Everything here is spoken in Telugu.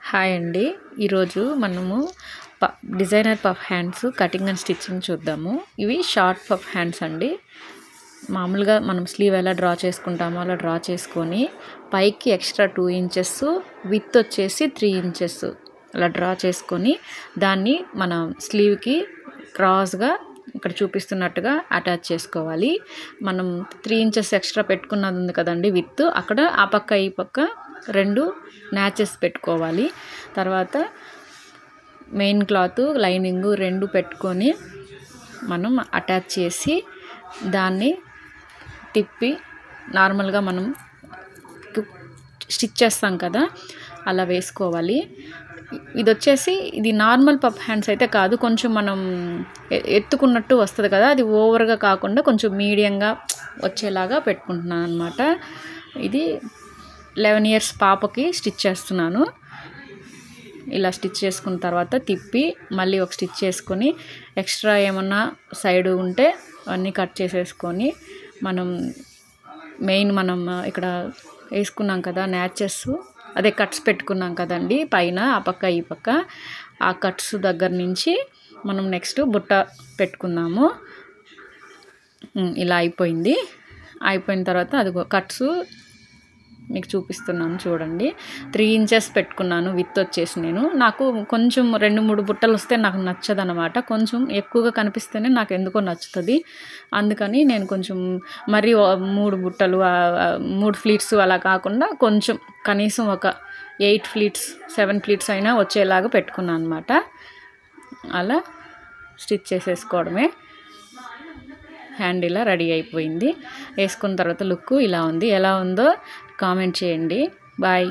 హాయ్ అండి. ఈరోజు మనము designer puff hands cutting and stitching చూద్దాము. ఇవి షార్ట్ పఫ్ హ్యాండ్స్ అండి. మామూలుగా మనం స్లీవ్ ఎలా డ్రా చేసుకుంటామో అలా డ్రా చేసుకొని పైకి ఎక్స్ట్రా 2 ఇంచెస్ విత్ వచ్చేసి 3 ఇంచెస్ అలా డ్రా చేసుకొని దాన్ని మన స్లీవ్కి క్రాస్గా ఇక్కడ చూపిస్తున్నట్టుగా అటాచ్ చేసుకోవాలి. మనం 3 ఇంచెస్ ఎక్స్ట్రా పెట్టుకున్నది ఉంది కదండి విత్, అక్కడ ఆ పక్క ఈ పక్క 2 న్యాచెస్ పెట్టుకోవాలి. తర్వాత మెయిన్ క్లాత్ లైనింగ్ 2 పెట్టుకొని మనం అటాచ్ చేసి దాన్ని తిప్పి నార్మల్గా మనం స్టిచ్ చేస్తాం కదా అలా వేసుకోవాలి. ఇది నార్మల్ పఫ్ హ్యాండ్స్ అయితే కాదు, కొంచెం మనం ఎత్తుకున్నట్టు వస్తుంది కదా, అది ఓవర్గా కాకుండా కొంచెం మీడియంగా వచ్చేలాగా పెట్టుకుంటున్నాను అనమాట. ఇది 11 ఇయర్స్ పాపకి స్టిచ్ చేస్తున్నాను. ఇలా స్టిచ్ చేసుకున్న తర్వాత తిప్పి మళ్ళీ ఒక స్టిచ్ చేసుకొని ఎక్స్ట్రా ఏమన్నా సైడ్ ఉంటే అన్నీ కట్ చేసేసుకొని మనం ఇక్కడ వేసుకున్నాం కదా న్యాచెస్, అదే కట్స్ పెట్టుకున్నాం కదండి పైన ఆ పక్క ఈ పక్క, ఆ కట్స్ దగ్గర నుంచి మనం నెక్స్ట్ బుట్ట పెట్టుకుందాము. ఇలా అయిపోయిన తర్వాత అది కట్స్ మీకు చూపిస్తున్నాను చూడండి. 3 ఇంచెస్ పెట్టుకున్నాను విత్ వచ్చేసి. నాకు కొంచెం 2-3 బుట్టలు వస్తే నాకు నచ్చదు అనమాట. కొంచెం ఎక్కువగా కనిపిస్తేనే నాకు ఎందుకో నచ్చుతుంది. అందుకని నేను కొంచెం మరీ 3 బుట్టలు 3 ఫ్లీట్స్ అలా కాకుండా కొంచెం కనీసం ఒక 8 ఫ్లీట్స్ 7 ఫ్లీట్స్ అయినా వచ్చేలాగా పెట్టుకున్నాను అనమాట. అలా స్టిచ్ చేసేసుకోవడమే. హ్యాండ్ ఇలా రెడీ అయిపోయింది. వేసుకున్న తర్వాత లుక్ ఇలా ఉంది. ఎలా ఉందో కామెంట్ చేయండి. బాయ్.